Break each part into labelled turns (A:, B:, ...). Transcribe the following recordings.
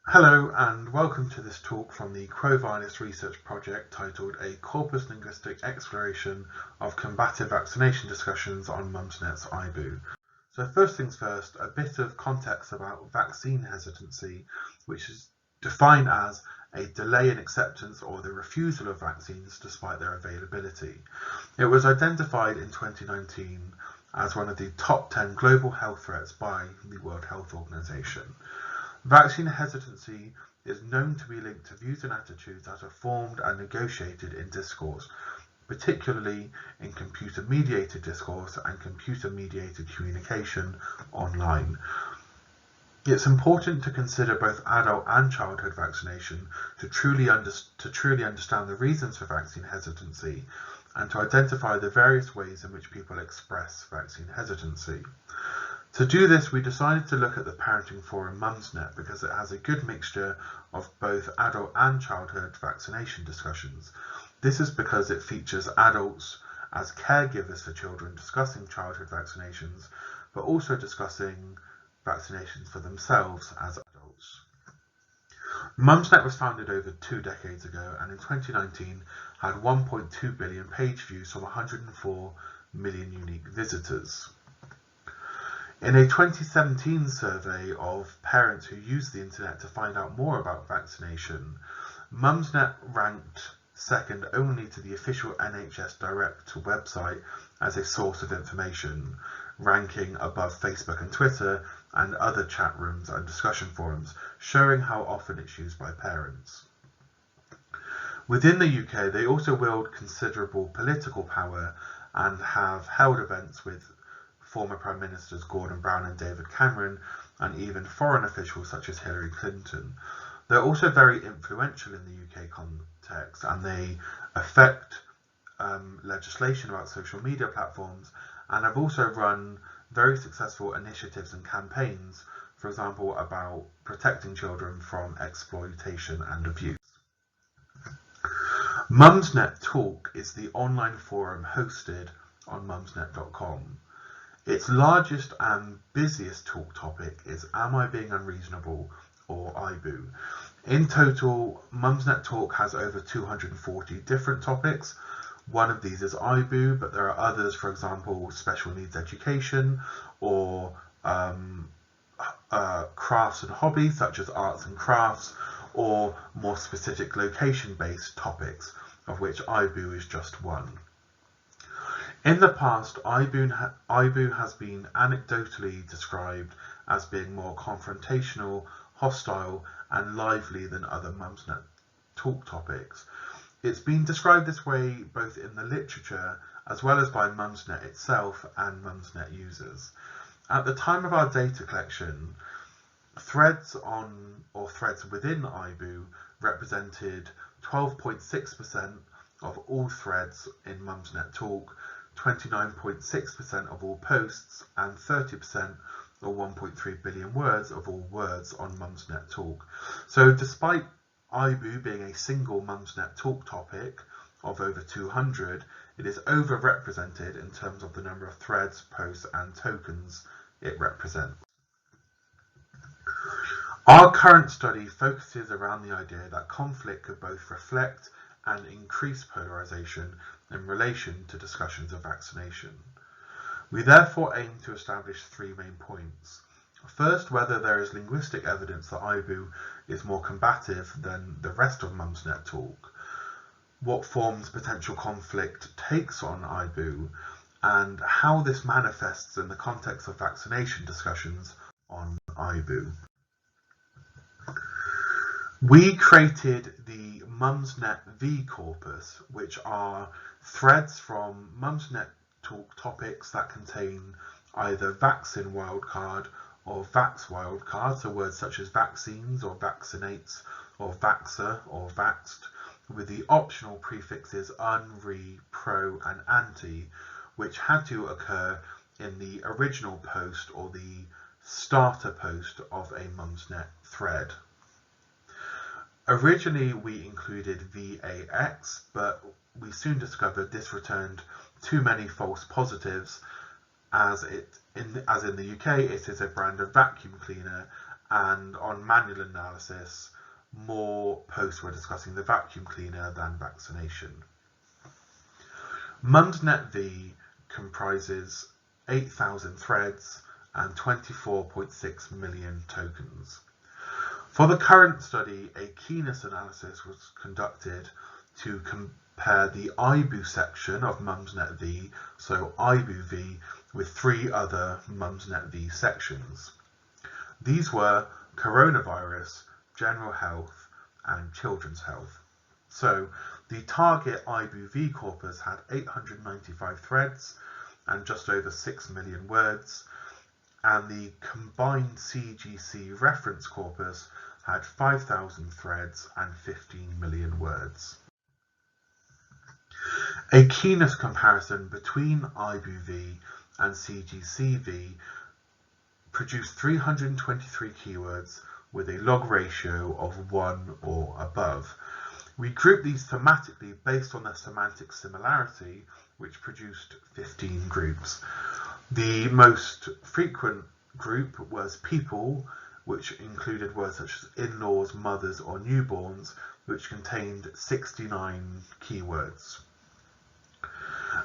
A: Hello and welcome to this talk from the Crow-Virus research project titled A Corpus Linguistic Exploration of Combative Vaccination Discussions on Mumsnet's AIBU. So first things first, a bit of context about vaccine hesitancy, which is defined as a delay in acceptance or the refusal of vaccines despite their availability. It was identified in 2019 as one of the top 10 global health threats by the World Health Organization. Vaccine hesitancy is known to be linked to views and attitudes that are formed and negotiated in discourse, particularly in computer-mediated discourse and computer-mediated communication online. It's important to consider both adult and childhood vaccination to truly understand the reasons for vaccine hesitancy and to identify the various ways in which people express vaccine hesitancy. To do this, we decided to look at the parenting forum Mumsnet because it has a good mixture of both adult and childhood vaccination discussions. This is because it features adults as caregivers for children discussing childhood vaccinations, but also discussing vaccinations for themselves as adults. Mumsnet was founded over 2 decades ago and in 2019 had 1.2 billion page views from 104 million unique visitors. In a 2017 survey of parents who used the internet to find out more about vaccination, Mumsnet ranked second only to the official NHS Direct website as a source of information, ranking above Facebook and Twitter and other chat rooms and discussion forums, showing how often it's used by parents. Within the UK, they also wield considerable political power and have held events with former Prime Ministers Gordon Brown and David Cameron, and even foreign officials such as Hillary Clinton. They're also very influential in the UK context, and they affect legislation about social media platforms, and have also run very successful initiatives and campaigns, for example, about protecting children from exploitation and abuse. Mumsnet Talk is the online forum hosted on mumsnet.com. Its largest and busiest talk topic is Am I Being Unreasonable, or AIBU. In total, Mumsnet Talk has over 240 different topics. One of these is AIBU, but there are others, for example, special needs education, or crafts and hobbies such as arts and crafts, or more specific location-based topics, of which AIBU is just one. In the past, AIBU has been anecdotally described as being more confrontational, hostile, and lively than other Mumsnet talk topics. It's been described this way both in the literature as well as by Mumsnet itself and Mumsnet users. At the time of our data collection, threads on or threads within AIBU represented 12.6% of all threads in Mumsnet Talk, 29.6% of all posts, and 30% or 1.3 billion words of all words on Mumsnet Talk. So despite AIBU being a single Mumsnet Talk topic of over 200, it is overrepresented in terms of the number of threads, posts, and tokens it represents. Our current study focuses around the idea that conflict could both reflect and increase polarisation in relation to discussions of vaccination. We therefore aim to establish 3 main points. First, whether there is linguistic evidence that AIBU is more combative than the rest of Mumsnet Talk, what forms potential conflict takes on AIBU, and how this manifests in the context of vaccination discussions on AIBU. We created the Mumsnet V corpus, which are threads from Mumsnet Talk topics that contain either vaccin wildcard or vaxx wildcard, so words such as vaccines or vaccinates or vaxxer or vaxxed, with the optional prefixes un, re, pro and anti, which had to occur in the original post or the starter post of a Mumsnet thread. Originally we included VAX, but we soon discovered this returned too many false positives, as in the UK it is a brand of vacuum cleaner and on manual analysis, more posts were discussing the vacuum cleaner than vaccination. Mumsnet V comprises 8,000 threads and 24.6 million tokens. For the current study, a keyness analysis was conducted to compare the AIBU section of Mumsnet V, so AIBU V, with 3 other Mumsnet V sections. These were coronavirus, general health, and children's health. So the target AIBU V corpus had 895 threads and just over 6 million words, and the combined CGC reference corpus had 5,000 threads and 15 million words. A keyness comparison between AIBU V and CGC V produced 323 keywords with a log ratio of 1 or above. We grouped these thematically based on their semantic similarity, which produced 15 groups. The most frequent group was people, which included words such as in-laws, mothers, or newborns, which contained 69 keywords.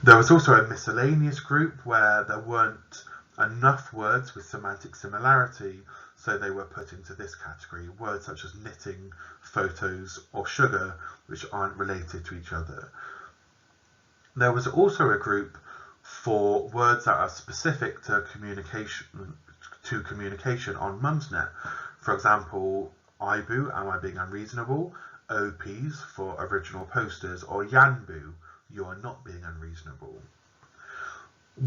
A: There was also a miscellaneous group where there weren't enough words with semantic similarity, so they were put into this category, words such as knitting, photos, or sugar, which aren't related to each other. There was also a group for words that are specific to communication on Mumsnet. For example, AIBU, am I being unreasonable? OPs for original posters, or YANBU, you are not being unreasonable.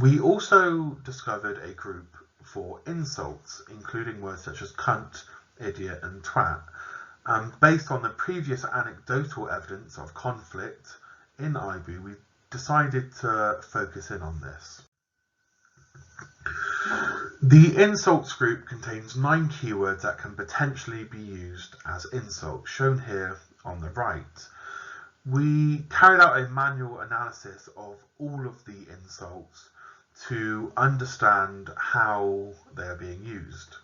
A: We also discovered a group for insults, including words such as cunt, idiot, and twat. Based on the previous anecdotal evidence of conflict in AIBU, we decided to focus in on this. The insults group contains 9 keywords that can potentially be used as insults, shown here on the right. We carried out a manual analysis of all of the insults to understand how they are being used.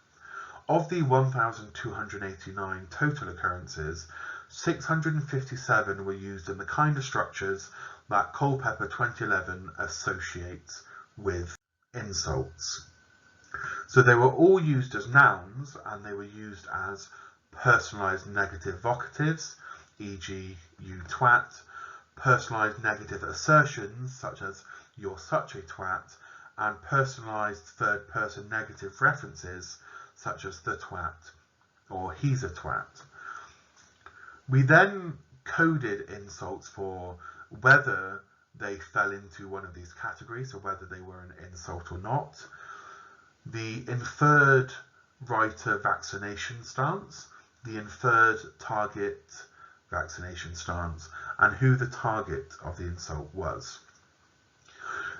A: Of the 1,289 total occurrences, 657 were used in the kind of structures that Culpeper 2011 associates with insults. So they were all used as nouns, and they were used as personalised negative vocatives, e.g. you twat, personalised negative assertions such as you're such a twat, and personalised third person negative references such as the twat or he's a twat. We then coded insults for whether they fell into one of these categories, or whether they were an insult or not. The inferred writer vaccination stance, the inferred target vaccination stance, and who the target of the insult was.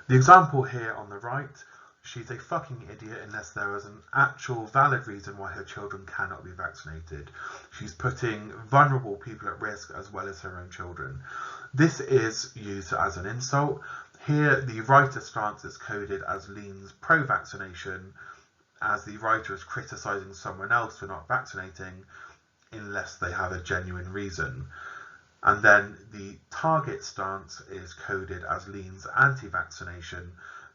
A: The example here on the right, she's a fucking idiot unless there is an actual valid reason why her children cannot be vaccinated. She's putting vulnerable people at risk as well as her own children. This is used as an insult. Here the writer stance is coded as leans pro-vaccination, as the writer is criticising someone else for not vaccinating unless they have a genuine reason. And then the target stance is coded as leans anti-vaccination,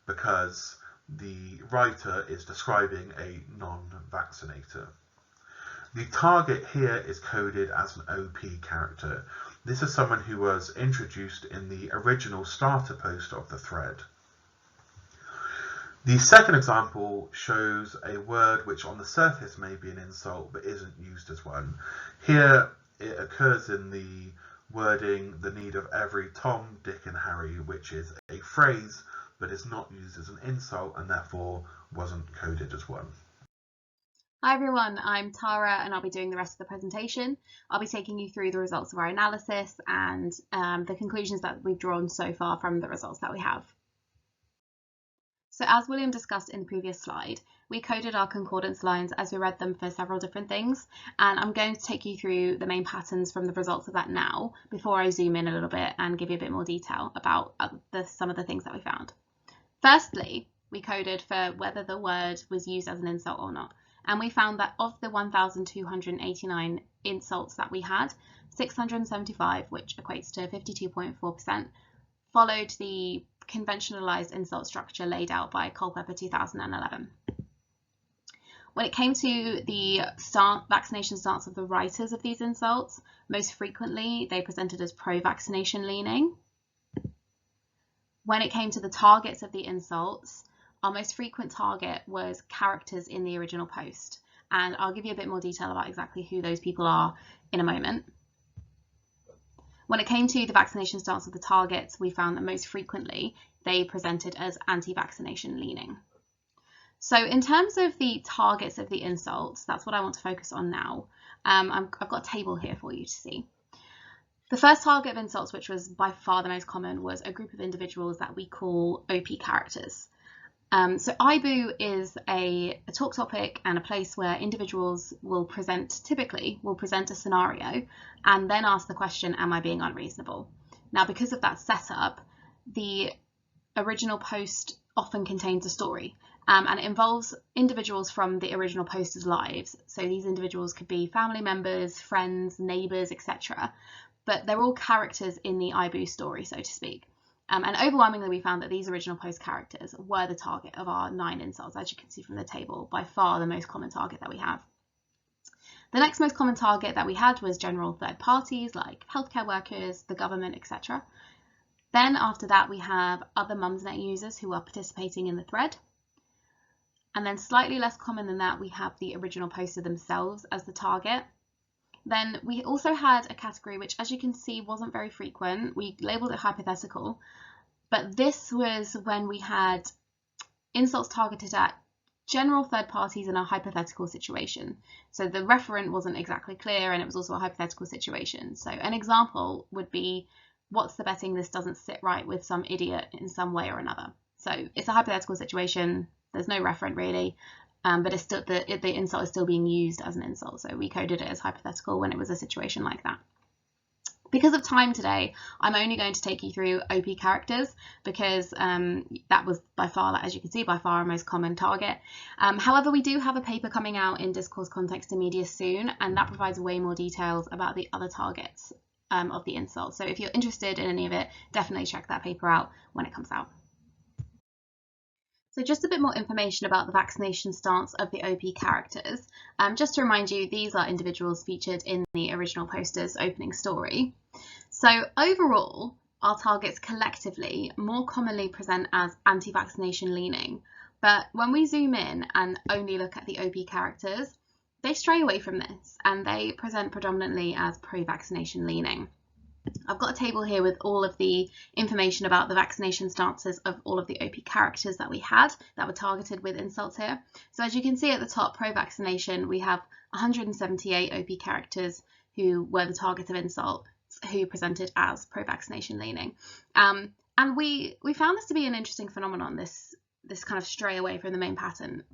A: because the writer is describing a non-vaccinator. The target here is coded as an OP character. This is someone who was introduced in the original starter post of the thread. The second example shows a word which on the surface may be an insult but isn't used as one. Here it occurs in the wording the need of every Tom, Dick and Harry, which is a phrase but is not used as an insult and therefore wasn't coded as one.
B: Hi everyone, I'm Tara and I'll be doing the rest of the presentation. I'll be taking you through the results of our analysis and the conclusions that we've drawn so far from the results that we have. So as William discussed in the previous slide, we coded our concordance lines as we read them for several different things, and I'm going to take you through the main patterns from the results of that now before I zoom in a little bit and give you a bit more detail about some of the things that we found. Firstly, we coded for whether the word was used as an insult or not, and we found that of the 1,289 insults that we had, 675, which equates to 52.4%, followed the conventionalized insult structure laid out by Culpeper 2011. When it came to the vaccination stance of the writers of these insults, most frequently they presented as pro-vaccination leaning. When it came to the targets of the insults, our most frequent target was characters in the original post, and I'll give you a bit more detail about exactly who those people are in a moment. When it came to the vaccination stance of the targets, we found that most frequently they presented as anti-vaccination leaning. So in terms of the targets of the insults, that's what I want to focus on now. I've got a table here for you to see. The first target of insults, which was by far the most common, was a group of individuals that we call OP characters. So AIBU is a talk topic and a place where individuals typically will present a scenario and then ask the question, am I being unreasonable? Now, because of that setup, the original post often contains a story, and it involves individuals from the original poster's lives. So these individuals could be family members, friends, neighbours, etc. But they're all characters in the AIBU story, so to speak. And overwhelmingly, we found that these original post characters were the target of our 9 insults, as you can see from the table, by far the most common target that we have. The next most common target that we had was general third parties like healthcare workers, the government, etc. Then after that, we have other Mumsnet users who are participating in the thread. And then slightly less common than that, we have the original poster themselves as the target. Then we also had a category which, as you can see, wasn't very frequent. We labelled it hypothetical, but this was when we had insults targeted at general third parties in a hypothetical situation. So the referent wasn't exactly clear, and it was also a hypothetical situation. So an example would be, what's the betting this doesn't sit right with some idiot in some way or another? So it's a hypothetical situation. There's no referent really. But it's still the insult is still being used as an insult, so we coded it as hypothetical when it was a situation like that. Because of time today, I'm only going to take you through OP characters because that was by far, as you can see, by far our most common target. However, we do have a paper coming out in Discourse, Context and Media soon, and that provides way more details about the other targets of the insult. So if you're interested in any of it, definitely check that paper out when it comes out. So just a bit more information about the vaccination stance of the OP characters. Just to remind you, these are individuals featured in the original poster's opening story. So overall, our targets collectively more commonly present as anti-vaccination leaning, but when we zoom in and only look at the OP characters, they stray away from this and they present predominantly as pro-vaccination leaning. I've got a table here with all of the information about the vaccination stances of all of the OP characters that we had that were targeted with insults here. So as you can see at the top, pro-vaccination, we have 178 OP characters who were the target of insult who presented as pro-vaccination leaning. And we found this to be an interesting phenomenon, this kind of stray away from the main pattern.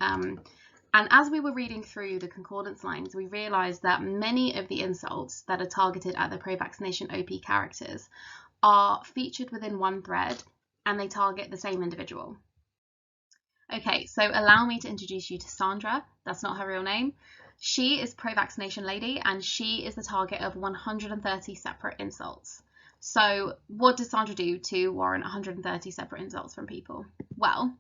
B: And as we were reading through the concordance lines, we realised that many of the insults that are targeted at the pro-vaccination OP characters are featured within one thread and they target the same individual. Okay, so allow me to introduce you to Sandra. That's not her real name. She is pro-vaccination lady and she is the target of 130 separate insults. So what does Sandra do to warrant 130 separate insults from people? Well,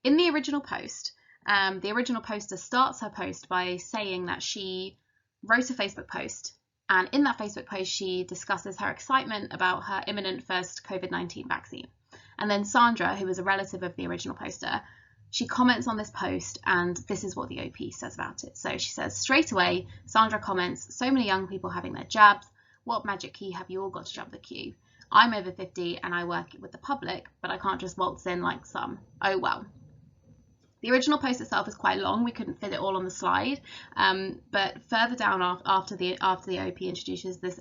B: in the original post, the original poster starts her post by saying that she wrote a Facebook post, and in that Facebook post she discusses her excitement about her imminent first COVID-19 vaccine. And then Sandra, who is a relative of the original poster, she comments on this post, and this is what the OP says about it. So she says, straight away, Sandra comments, so many young people having their jabs, what magic key have you all got to jump the queue? I'm over 50 and I work with the public, but I can't just waltz in like some. Oh well. The original post itself is quite long. We couldn't fit it all on the slide, but further down after the OP introduces this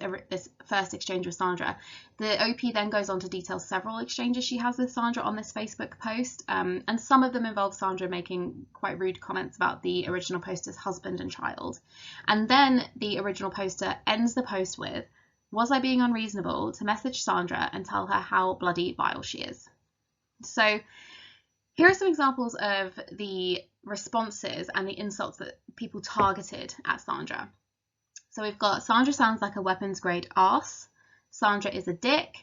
B: first exchange with Sandra, the OP then goes on to detail several exchanges she has with Sandra on this Facebook post, and some of them involve Sandra making quite rude comments about the original poster's husband and child. And then the original poster ends the post with, "Was I being unreasonable to message Sandra and tell her how bloody vile she is?" So Here are some examples of the responses and the insults that people targeted at Sandra. So we've got Sandra sounds like a weapons grade arse. Sandra is a dick.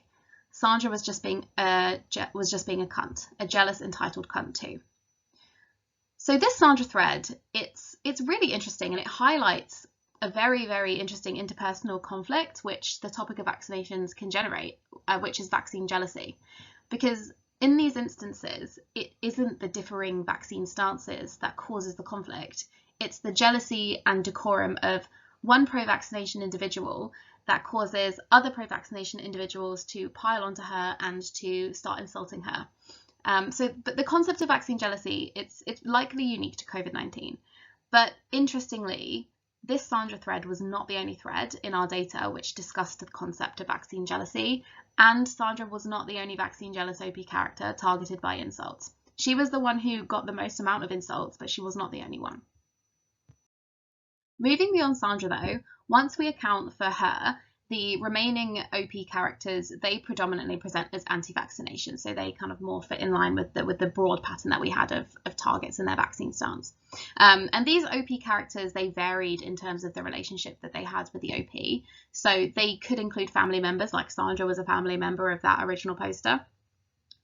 B: Sandra was just being a cunt, a jealous entitled cunt too. So this Sandra thread, it's really interesting, and it highlights a very, very interesting interpersonal conflict which the topic of vaccinations can generate, which is vaccine jealousy. Because in these instances, it isn't the differing vaccine stances that causes the conflict. It's the jealousy and decorum of one pro-vaccination individual that causes other pro-vaccination individuals to pile onto her and to start insulting her. But the concept of vaccine jealousy, it's likely unique to COVID-19. But interestingly, this Sandra thread was not the only thread in our data which discussed the concept of vaccine jealousy, and Sandra was not the only vaccine jealous OP character targeted by insults. She was the one who got the most amount of insults, but she was not the only one. Moving beyond Sandra though, once we account for her, the remaining OP characters, they predominantly present as anti-vaccination, so they kind of more fit in line with the broad pattern that we had of targets in their vaccine stance. And these OP characters, they varied in terms of the relationship that they had with the OP. So they could include family members, like Sandra was a family member of that original poster.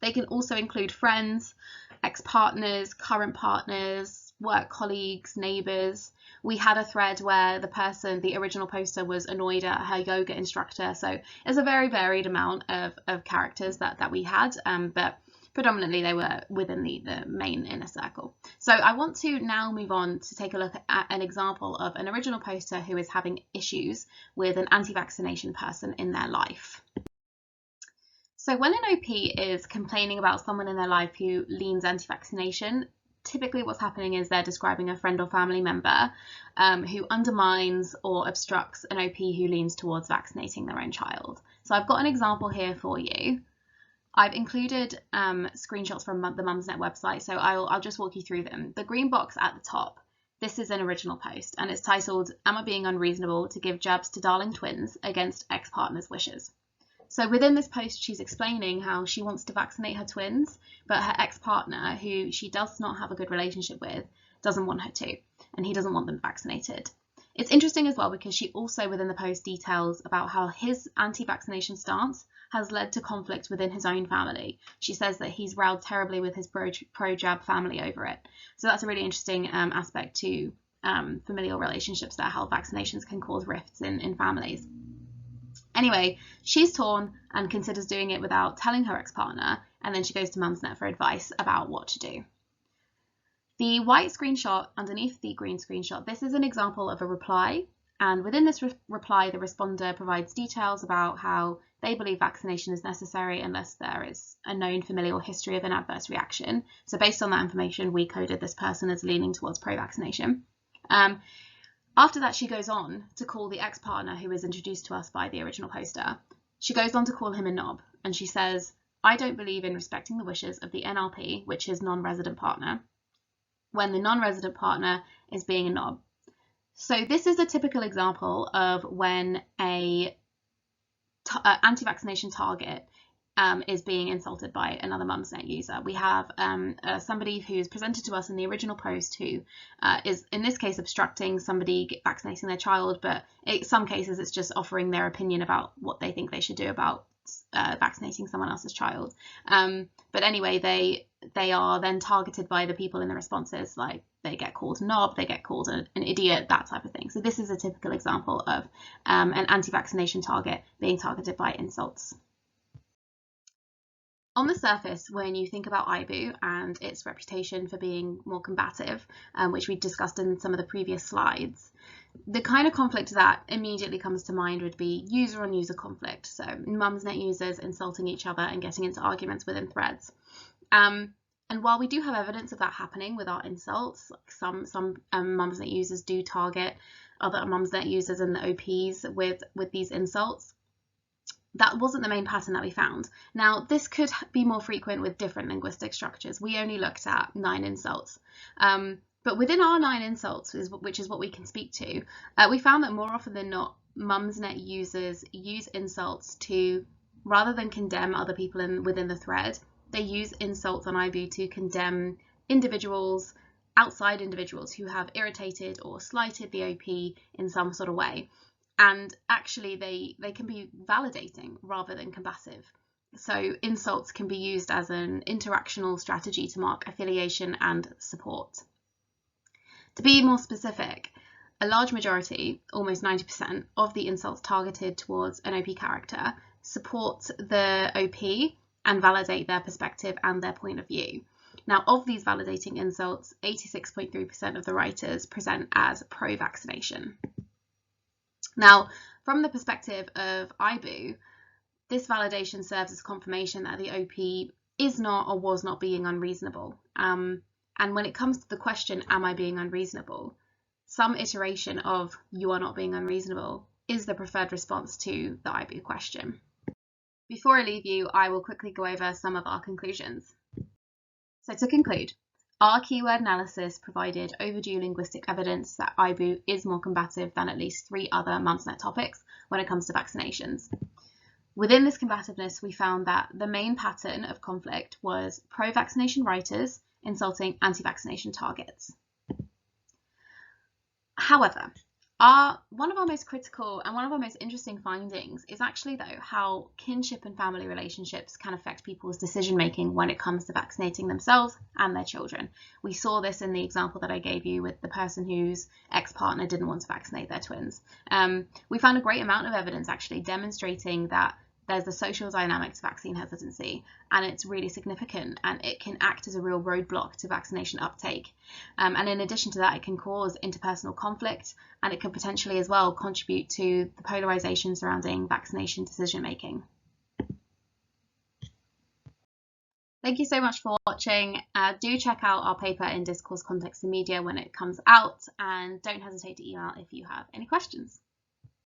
B: They can also include friends, ex-partners, current partners, work colleagues, neighbours. We had a thread where the original poster was annoyed at her yoga instructor. So it's a very varied amount of characters that we had, but predominantly they were within the main inner circle. So I want to now move on to take a look at an example of an original poster who is having issues with an anti-vaccination person in their life. So when an OP is complaining about someone in their life who leans anti-vaccination, typically what's happening is they're describing a friend or family member who undermines or obstructs an OP who leans towards vaccinating their own child. So I've got an example here for you. I've included screenshots from the Mumsnet website, so I'll just walk you through them. The green box at the top, this is an original post, and it's titled, "Am I being unreasonable to give jabs to darling twins against ex-partner's wishes?" So within this post, she's explaining how she wants to vaccinate her twins, but her ex-partner, who she does not have a good relationship with, doesn't want her to, and he doesn't want them vaccinated. It's interesting as well because she also within the post details about how his anti-vaccination stance has led to conflict within his own family. She says that he's rowed terribly with his pro-jab family over it. So that's a really interesting aspect to familial relationships, that how vaccinations can cause rifts in families. Anyway, she's torn and considers doing it without telling her ex-partner, and then she goes to Mumsnet for advice about what to do. The white screenshot underneath the green screenshot, this is an example of a reply, and within this reply, the responder provides details about how they believe vaccination is necessary unless there is a known familial history of an adverse reaction. So based on that information, we coded this person as leaning towards pro-vaccination. After that, she goes on to call the ex-partner who was introduced to us by the original poster. She goes on to call him a knob, and she says, "I don't believe in respecting the wishes of the NRP, which is non-resident partner, when the non-resident partner is being a knob." So this is a typical example of when a anti-vaccination target is being insulted by another Mumsnet user. We have somebody who's presented to us in the original post who is, in this case, obstructing somebody vaccinating their child, but in some cases it's just offering their opinion about what they think they should do about vaccinating someone else's child. But anyway, they are then targeted by the people in the responses, like they get called a knob, they get called an idiot, that type of thing. So this is a typical example of an anti-vaccination target being targeted by insults. On the surface, when you think about AIBU and its reputation for being more combative, which we discussed in some of the previous slides, the kind of conflict that immediately comes to mind would be user-on-user conflict. So Mumsnet users insulting each other and getting into arguments within threads. And while we do have evidence of that happening with our insults, like some Mumsnet users do target other Mumsnet users and the OPs with these insults, that wasn't the main pattern that we found. Now, this could be more frequent with different linguistic structures. We only looked at 9 insults. But within our 9 insults, which is what we can speak to, we found that more often than not, Mumsnet users use insults to, rather than condemn other people within the thread, they use insults on AIBU to condemn individuals, outside individuals who have irritated or slighted the OP in some sort of way. And actually they can be validating rather than combative. So insults can be used as an interactional strategy to mark affiliation and support. To be more specific, a large majority, almost 90%, of the insults targeted towards an OP character support the OP and validate their perspective and their point of view. Now, of these validating insults, 86.3% of the writers present as pro-vaccination. Now, from the perspective of AIBU, this validation serves as confirmation that the OP is not or was not being unreasonable. And when it comes to the question, am I being unreasonable? Some iteration of you are not being unreasonable is the preferred response to the AIBU question. Before I leave you, I will quickly go over some of our conclusions. So to conclude, our keyword analysis provided overdue linguistic evidence that AIBU is more combative than at least 3 other Mumsnet topics when it comes to vaccinations. Within this combativeness, we found that the main pattern of conflict was pro-vaccination writers insulting anti-vaccination targets. However, one of our most critical and one of our most interesting findings is actually, though, how kinship and family relationships can affect people's decision making when it comes to vaccinating themselves and their children. We saw this in the example that I gave you with the person whose ex-partner didn't want to vaccinate their twins. We found a great amount of evidence actually demonstrating that there's the social dynamic to vaccine hesitancy, and it's really significant, and it can act as a real roadblock to vaccination uptake. And in addition to that, it can cause interpersonal conflict, and it can potentially as well contribute to the polarisation surrounding vaccination decision making. Thank you so much for watching. Do check out our paper in Discourse, Context and Media when it comes out, and don't hesitate to email if you have any questions.